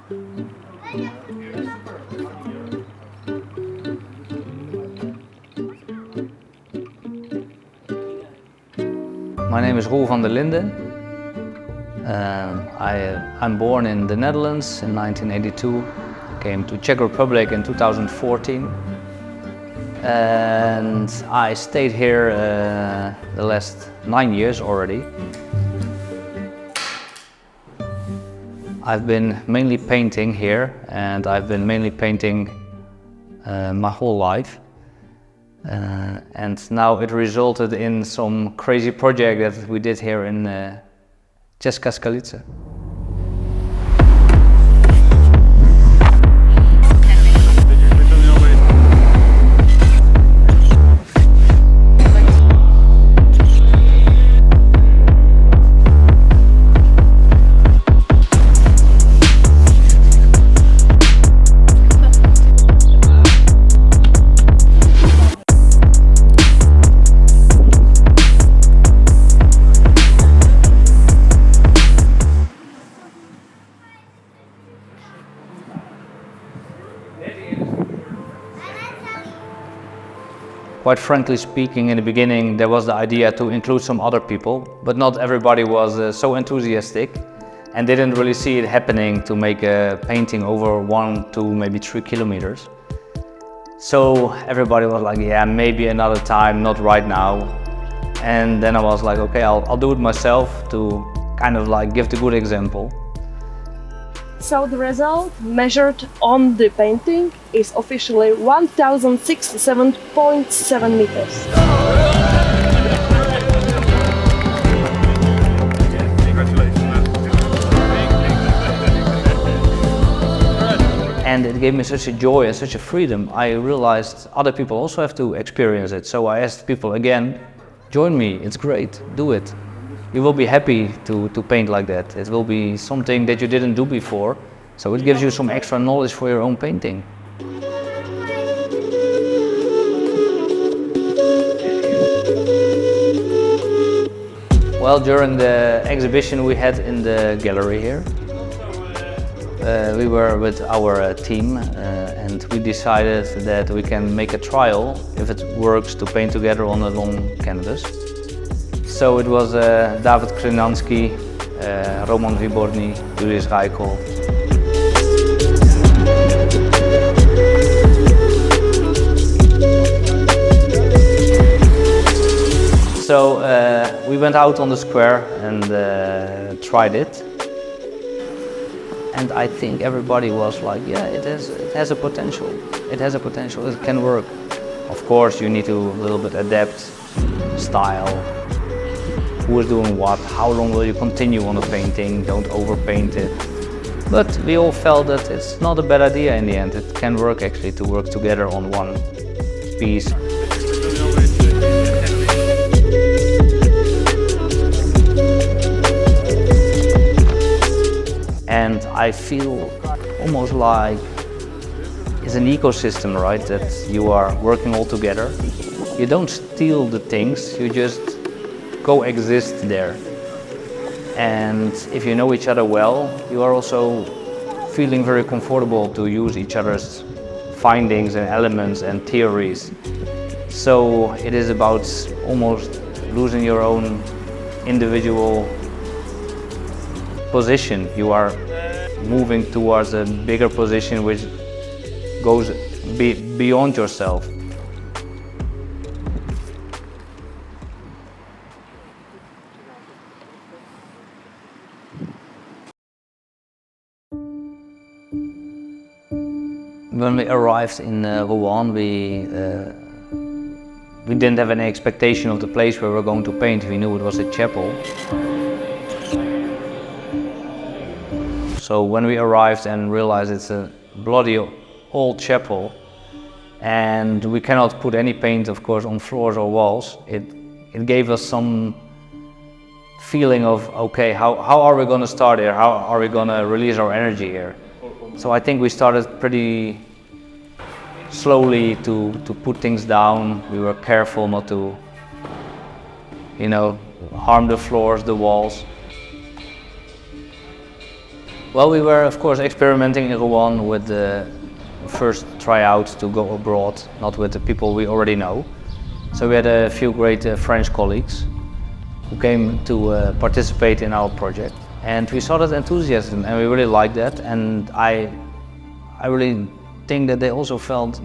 My name is Roel van der Linden. I'm born in the Netherlands in 1982. Came to Czech Republic in 2014. And I stayed here the last 9 years already. I've been mainly painting here, and I've been mainly painting my whole life. And now it resulted in some crazy project that we did here in Česká Skalice. Quite frankly speaking, in the beginning there was the idea to include some other people, but not everybody was so enthusiastic and didn't really see it happening to make a painting over 1 to maybe 3 kilometers. So everybody was like, yeah, maybe another time, not right now. And then I was like, okay, I'll do it myself to kind of like give the good example. So the result measured on the painting is officially 1067.7 meters. And it gave me such a joy and such a freedom. I realized other people also have to experience it. So I asked people again, join me, it's great, do it. You will be happy to paint like that. It will be something that you didn't do before, so it gives you some extra knowledge for your own painting. Well, during the exhibition we had in the gallery here, we were with our team and we decided that we can make a trial if it works to paint together on a long canvas. So it was David Krynanski, Roman Wyborny, Julius Reichel. So we went out on the square and tried it. And I think everybody was like, yeah, it has a potential. It has a potential, it can work. Of course, you need to a little bit adapt style. Who is doing what, how long will you continue on a painting, don't overpaint it. But we all felt that it's not a bad idea in the end. It can work actually to work together on one piece. And I feel almost like it's an ecosystem, right? That you are working all together. You don't steal the things, you just coexist there. And if you know each other well, you are also feeling very comfortable to use each other's findings and elements and theories. So it is about almost losing your own individual position. You are moving towards a bigger position which goes beyond yourself. When we arrived in Rouen, we didn't have any expectation of the place where we were going to paint. We knew it was a chapel. So when we arrived and realized it's a bloody old chapel and we cannot put any paint, of course, on floors or walls, it gave us some feeling of, okay, how are we going to start here? How are we going to release our energy here? So I think we started pretty slowly to put things down. We were careful not to, harm the floors, the walls. Well, we were of course experimenting in Rouen with the first tryout to go abroad, not with the people we already know. So we had a few great French colleagues who came to participate in our project, and we saw that enthusiasm and we really liked that. And I really think that they also felt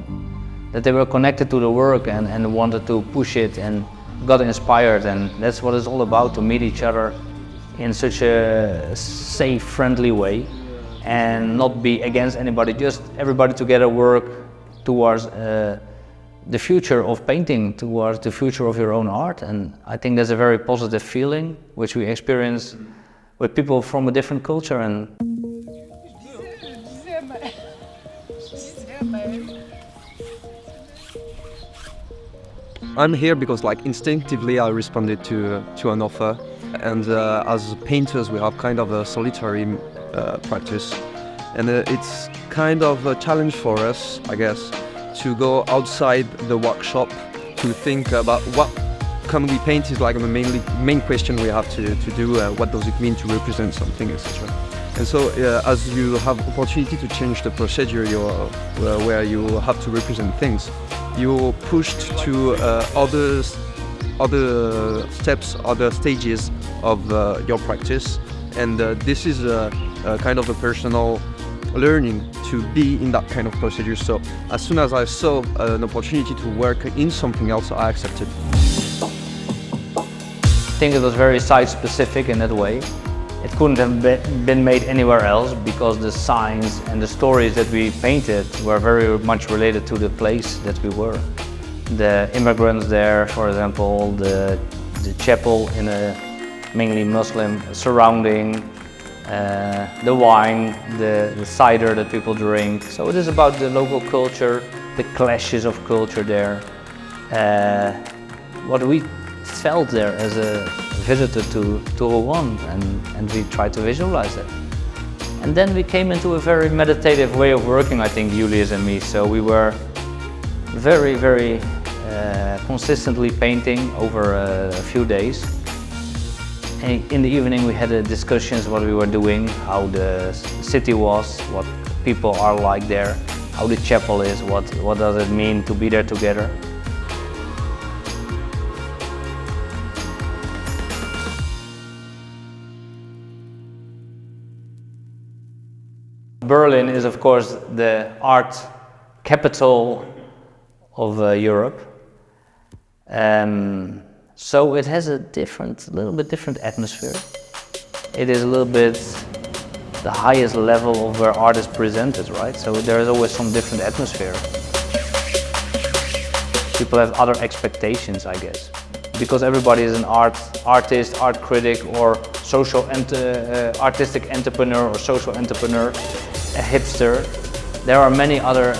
that they were connected to the work and wanted to push it and got inspired, and that's what it's all about, to meet each other in such a safe, friendly way and not be against anybody, just everybody together work towards the future of painting, towards the future of your own art. And I think that's a very positive feeling which we experience with people from a different culture. And I'm here because instinctively I responded to an offer, and as painters we have kind of a solitary practice, and it's kind of a challenge for us, I guess, to go outside the workshop to think about what can we paint is the main question we have to do. What does it mean to represent something, etc. And so as you have opportunity to change the procedure where you have to represent things, you're pushed to other steps, other stages of your practice, and this is a kind of a personal learning to be in that kind of procedure. So as soon as I saw an opportunity to work in something else, I accepted. I think it was very site-specific in that way. It couldn't have been made anywhere else because the signs and the stories that we painted were very much related to the place that we were. The immigrants there, for example, the chapel in a mainly Muslim surrounding, the wine, the cider that people drink. So it is about the local culture, the clashes of culture there. What we felt there as a visitor to Rouen, and we tried to visualize it. And then we came into a very meditative way of working, I think, Julius and me. So we were very, very consistently painting over a few days. And in the evening we had discussions what we were doing, how the city was, what people are like there, how the chapel is, what does it mean to be there together. Berlin is of course the art capital of Europe. So it has a little bit different atmosphere. It is a little bit the highest level of where art is presented, right? So there is always some different atmosphere. People have other expectations, I guess, because everybody is an artist, art critic, or artistic entrepreneur or social entrepreneur, a hipster. There are many other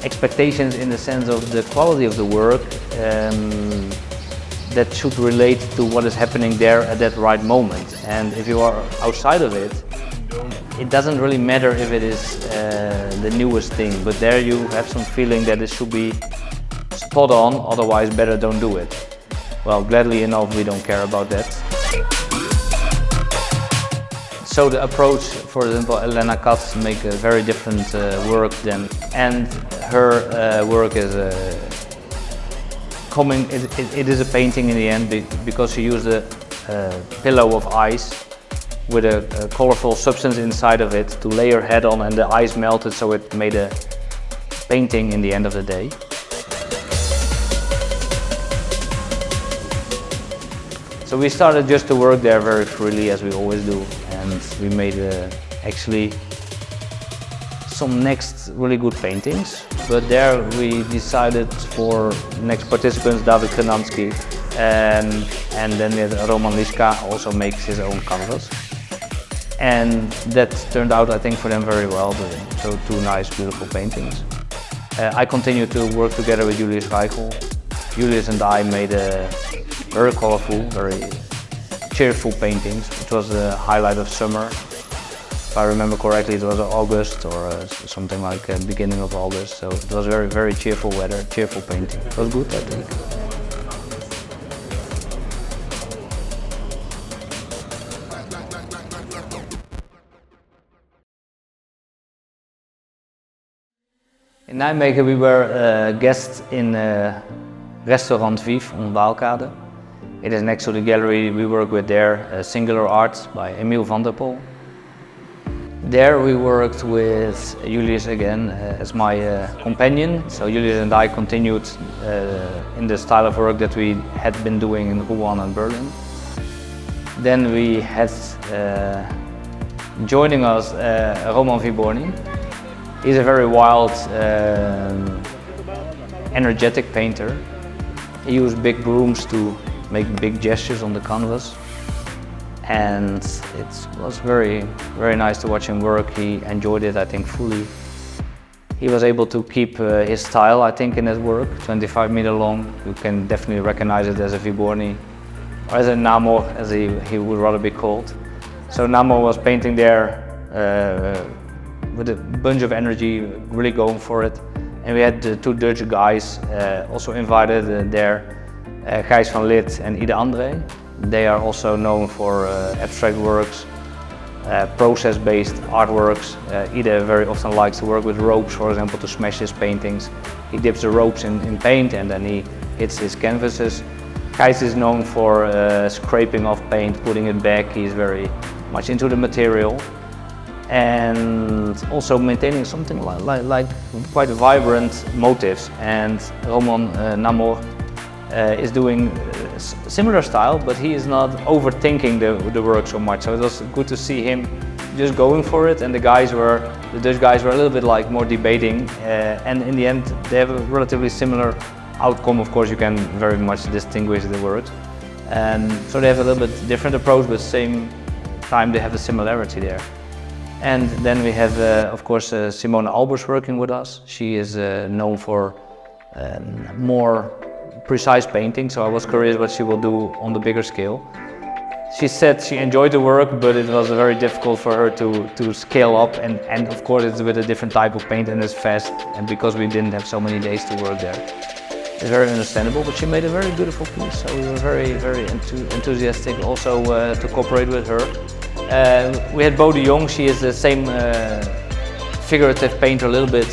expectations in the sense of the quality of the work that should relate to what is happening there at that right moment. And if you are outside of it, it doesn't really matter if it is the newest thing, but there you have some feeling that it should be spot on, otherwise better don't do it. Well, gladly enough, we don't care about that. So the approach, for example, Elena Katz make a very different work than, and her work is it is a painting in the end because she used a pillow of ice with a colorful substance inside of it to lay her head on, and the ice melted, so it made a painting in the end of the day. So we started just to work there very freely, as we always do, and we made actually some next really good paintings. But there we decided for next participants, David Krenansky, and then we had Roman Liska also makes his own canvas. And that turned out, I think, for them very well. So two nice, beautiful paintings. I continued to work together with Julius Reichel. Julius and I made a very colorful, very cheerful paintings, which was the highlight of summer. If I remember correctly, it was August or something like beginning of August. So it was very, very cheerful weather, cheerful painting. It was good, I think. In Nijmegen we were guests in Restaurant Vive on Waalkade. It is next to the gallery we work with there, Singular Art by Emiel van der Pol. There we worked with Julius again as my companion. So Julius and I continued in the style of work that we had been doing in Rouen and Berlin. Then we had joining us Roman Viborni. He's a very wild, energetic painter. He used big brooms to make big gestures on the canvas. And it was very, very nice to watch him work. He enjoyed it, I think, fully. He was able to keep his style, I think, in his work. 25 meter long. You can definitely recognize it as a Viborni, or as a Namor, as he would rather be called. So Namor was painting there with a bunch of energy, really going for it. And we had the two Dutch guys also invited there, Gijs van Lith and Ide André. They are also known for abstract works, process-based artworks. Ide very often likes to work with ropes, for example, to smash his paintings. He dips the ropes in paint and then he hits his canvases. Gijs is known for scraping off paint, putting it back. He's very much into the material. And also maintaining something like quite vibrant motifs. And Roman Namor is doing similar style, but he is not overthinking the work so much. So it was good to see him just going for it, and the Dutch guys were a little bit like more debating, and in the end they have a relatively similar outcome. Of course, you can very much distinguish the works, and so they have a little bit different approach, but same time they have a similarity there. And then we have, of course, Simone Albers working with us. She is known for more precise painting, so I was curious what she will do on the bigger scale. She said she enjoyed the work, but it was very difficult for her to scale up, and of course it's with a different type of paint and it's fast, and because we didn't have so many days to work there. It's very understandable, but she made a very beautiful piece, so we were very, very enthusiastic also to cooperate with her. We had Bo de Jong. She is the same figurative painter a little bit,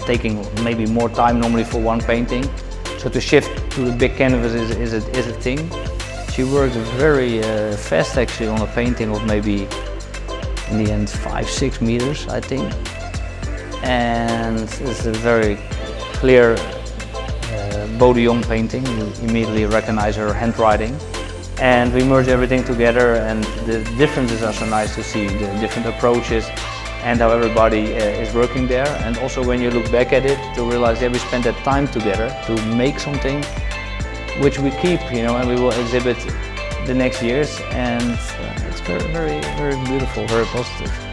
taking maybe more time normally for one painting. So to shift to the big canvas is a thing. She worked very fast actually on a painting of maybe, in the end, 5-6 meters, I think. And it's a very clear Bo de Jong painting. You immediately recognize her handwriting. And we merge everything together, and the differences are so nice to see, the different approaches and how everybody is working there. And also when you look back at it, to realize that we spent that time together to make something which we keep, and we will exhibit the next years. And it's very, very, very beautiful, very positive.